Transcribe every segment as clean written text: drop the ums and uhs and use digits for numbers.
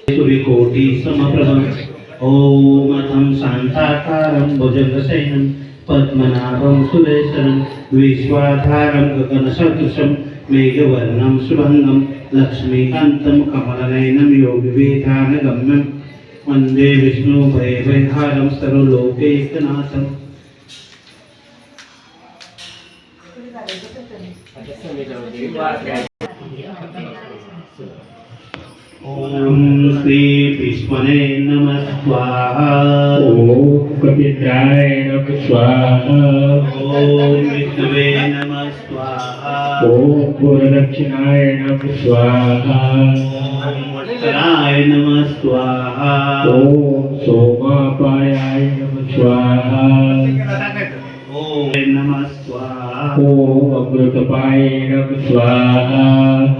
सूर्यकोटि समप्रभं ॐ अथं शान्ताकारं भुजगशयनं पद्मनाभं सुरेशनं विश्वाधारं गगनसदृशं मेघवर्णं शुभङ्गं लक्ष्मीकान्तं कमलनयनं योगिवेदानगम्यं वन्दे विष्णुभयभयहारं सर्वलोकैकनाथम्। ओम श्री विष्णवे नमः स्वाहा। ओम कपित्राय नमः स्वाहा। ओम विष्णवे नमः स्वाहा। ओम गुरुदक्षिणाय नमः स्वाहा। ओम वत्सराय नमः स्वाहा। ओम सोमापायाय नमः स्वाहा। ओम नमः स्वाहा। ओम अमृतपाय नमः स्वाहा।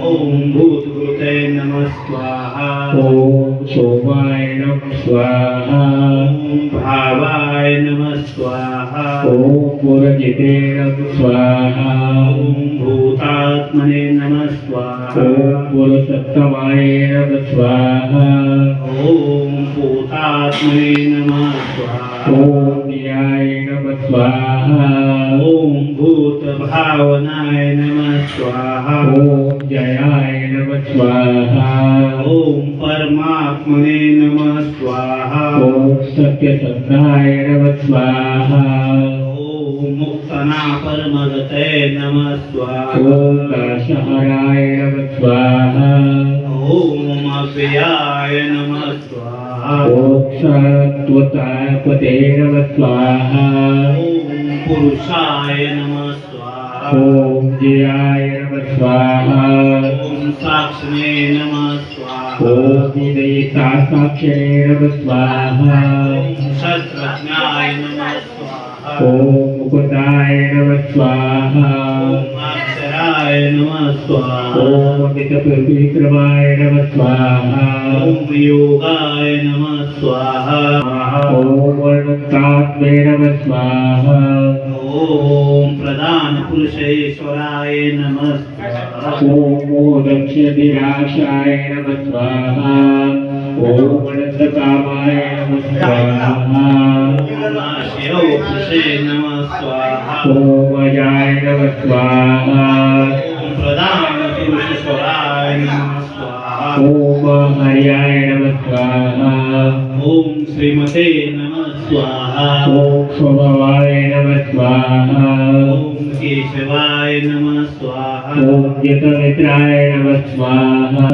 ओम भूतभूते नमः स्वाहा। ओम सोमाय नमः स्वाहा। ओम भावाय नमः स्वाहा। ओम पुरजिते नमः स्वाहा। ओम भूतात्मने नमः स्वाहा। ओम पुरुषोत्तमाय नमः स्वाहा। ओम भूतात्मने नमः स्वाहा। ओम न्याय नमः स्वाहा। ओम भूतभावनाय नमः स्वाहा। ओम जयाय नमः स्वाहा। ओम परमात्मने नमः स्वाहा। ओम सत्यसन्धाय नमः स्वाहा। ओम मुक्तना परमगते नमः स्वाहा। ओम दासहराय नमः स्वाहा। ओम अव्ययाय नमः स्वाहा। ओम सरस्वतापते नमः स्वाहा। ओम पुरुषाय नमः स्वाहा। ओम जयाय नमः स्वाहा। ओम साक्षिणे नमः स्वाहा। ओम विदयिता साक्षिणे नमः स्वाहा। ओम शस्त्रज्ञाय नमः स्वाहा। ओम मुकुटाय नमः स्वाहा। ओम अक्षराय नमः स्वाहा। ओम अमितविक्रमाय नमः स्वाहा। ओम योगाय नमः स्वाहा। ओम अनंतात्मे नमः स्वाहा। ओम प्रधान पुरुषेश्वराय नमः स्वाहा। ओम मोदक्षदिराशाय नमः स्वाहा। ओम अनंतकामाय नमः स्वाहा। ओम शिरो पुरुषे नमः स्वाहा। ओम अजाय नमः स्वाहा। ओम प्रधान पुरुषेश्वराय नमः स्वाहा। ओम हरियाय नमः स्वाहा। ओम श्रीमते नमः स्वाहा। ओम स्वभावाय नमः स्वाहा। ओम केशवाय नमः स्वाहा। ओम जतमित्राय नमः स्वाहा।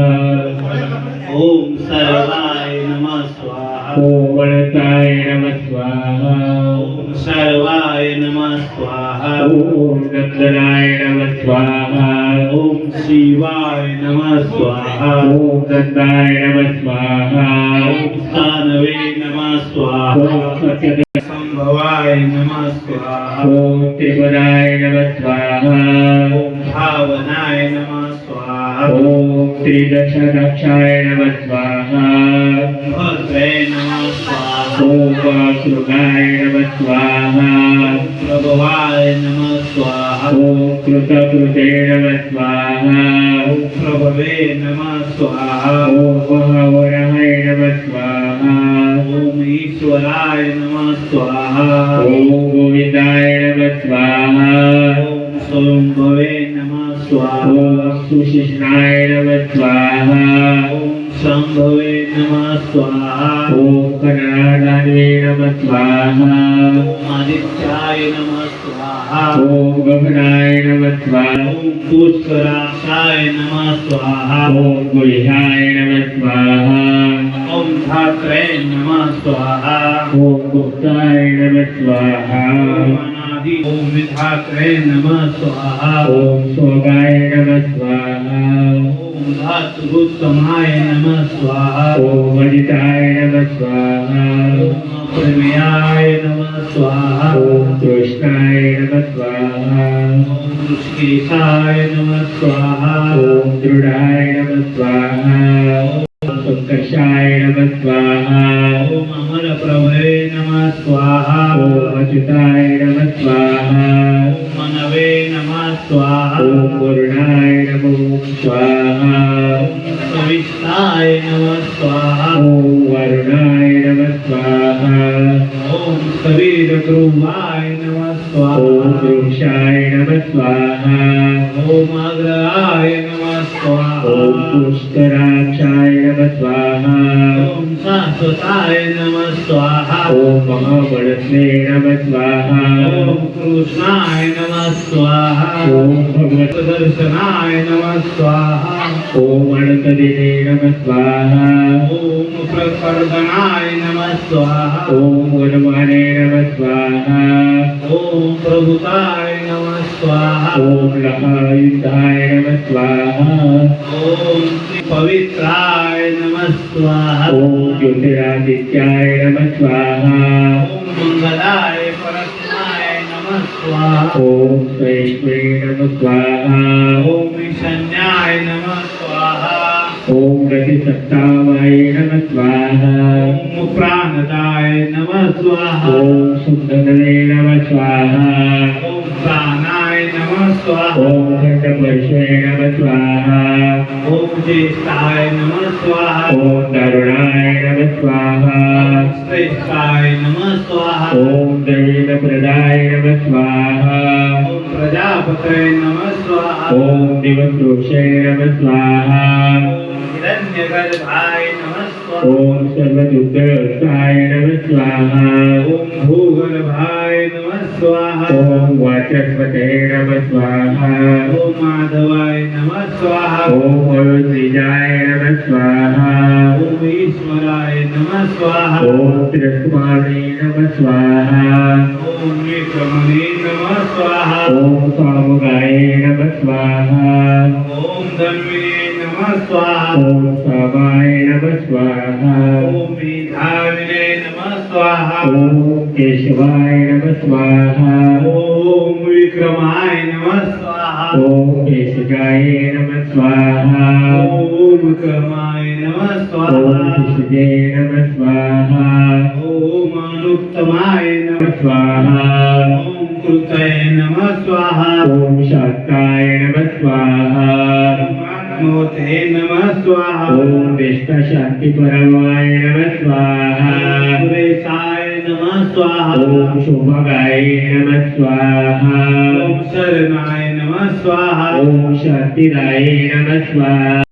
ओम सर्वाय नमः स्वाहा। ओम अनंताय नमः स्वाहा। ओम सर्वाय नमः स्वाहा। ओम नंदनाय नमः स्वाहा। ओम शिवाय नमः स्वाहा। ओम नंदाय नमः स्वाहा। ओम स्थानवे नमः स्वाहा। ओम संभवाय नमः स्वाहा। ओम त्रिपुराय नमः स्वाहा। ओम भावनाय नमः स्वाहा। ओम त्रिदशदक्षाय नमः स्वाहा। भद्रे नमः स्वाहा। ओम वासुगाय नमः स्वाहा। प्रभवाय नमः स्वाहा। ओम कृतकृते नमः स्वाहा। ओम प्रभवे नमः स्वाहा। ओम महावराय नमः स्वाहा। ओम ईश्वराय नमः स्वाहा। ओम गोविंदाय नमः स्वाहा। ओम स्वयंभवे नमः स्वाहा। ओम सुशिष्णाय नमः स्वाहा। ओम संभवे नमः स्वाहा। ओम कनरादान्वे नमः स्वाहा। ओम आदित्याय नमः स्वाहा। ओम गगनाय नमः स्वाहा। ओम पुष्कराक्षाय नमः स्वाहा। ओम गुह्याय नमः स्वाहा। ओम धात्रे नमः स्वाहा। ओम गुप्ताय नमः स्वाहा। ओम विधात्रे नमः स्वाहा। ओम सोगाय नमः स्वाहा। ओम धातुगुप्तमाय नमः स्वाहा। ओम अजिताय नमः स्वाहा। ओम प्रमेयाय नमः स्वाहा। ओम कृष्णाय नमः स्वाहा। ओम ऋषिकेशाय नमः स्वाहा। ओम दृढ़ाय नमः स्वाहा। ओम संकर्षाय नमः स्वाहा। ओम अमर प्रभवे नमः स्वाहा। ओम अच्युताय नमः स्वाहा। ओम मनवे नमः स्वाहा। ओम वरुणाय नमो स्वाहा। ओम ॐ पुष्कराक्षाय नमः स्वाहा ॐ शाश्वताय नमः स्वाहा ॐ महामनस्वे नमः स्वाहा ॐ कृष्णाय नमः स्वाहा ॐ भगवत दर्शनाय नमः स्वाहा ॐ अणकदिने नमः स्वाहा ॐ प्रकर्दनाय नमः स्वाहा ॐ वनमाने नमः स्वाहा ॐ प्रभुताय नमः स्वाहा ॐ लहायुधाय नमः स्वाहा ॐ पवित्राय नमः स्वाहा ॐ ज्योतिरादित्याय नमः स्वाहा ॐ मंगलाय परस्माय नमः स्वाहा ॐ वैष्णे नमः स्वाहा ॐ ईशान्याय नमः स्वाहा ॐ गतिसत्तावाय नमः स्वाहा ॐ प्राणदाय नमः स्वाहा ॐ शुद्धगणे नमः स्वाहा ॐ प्राणाय नमः स्वाहा ॐ खण्डपर्शे नमः स्वाहा ॐ ज्येष्ठाय नमः स्वाहा ॐ दारुणाय नमः स्वाहा ॐ श्रेष्ठाय नमः स्वाहा ॐ दवीनप्रदाय नमः स्वाहा ॐ प्रजापतये नमः स्वाहा ॐ दिवसदोषे नमः स्वाहा ॐ हिरण्यगर्भाय नमः स्वाहा ॐ सर्वदुग्धरसाय नमः स्वाहा ॐ भूगर्भाय नमः स्वाहा ॐ वाचस्पते नमः स्वाहा ॐ माधवाय नमः स्वाहा ॐ अयोध्याय नमः स्वाहा ॐ ईश्वराय नमः स्वाहा ॐ तिरस्माणे नमः स्वाहा ॐ विक्रमणे नमः स्वाहा ॐ सामुगाय नमः स्वाहा ॐ धम्मिने नमः स्वाहा ॐ सामाय नमः स्वाहा ॐ मेधाविने नमः स्वाहा ॐ केशवाय नमः स्वाहा ॐ विक्रमाय नमः स्वाहा ॐ केशजाय नमः स्वाहा ॐ विक्रमाय नमः ॐ स्वाहा विशुजे नमः स्वाहा ॐ अनुत्तमाय नमः स्वाहा ॐ कृतये नमः स्वाहा ॐ शाक्ताय नमः स्वाहा ॐ आत्मोते नमः स्वाहा ॐ विष्णुशान्तिपरमाय नमः स्वाहा सुरेशाय नमः स्वाहा ॐ शोभगाय नमः स्वाहा ॐ शरणाय नमः स्वाहा ॐ शान्तिदाय नमः स्वाहा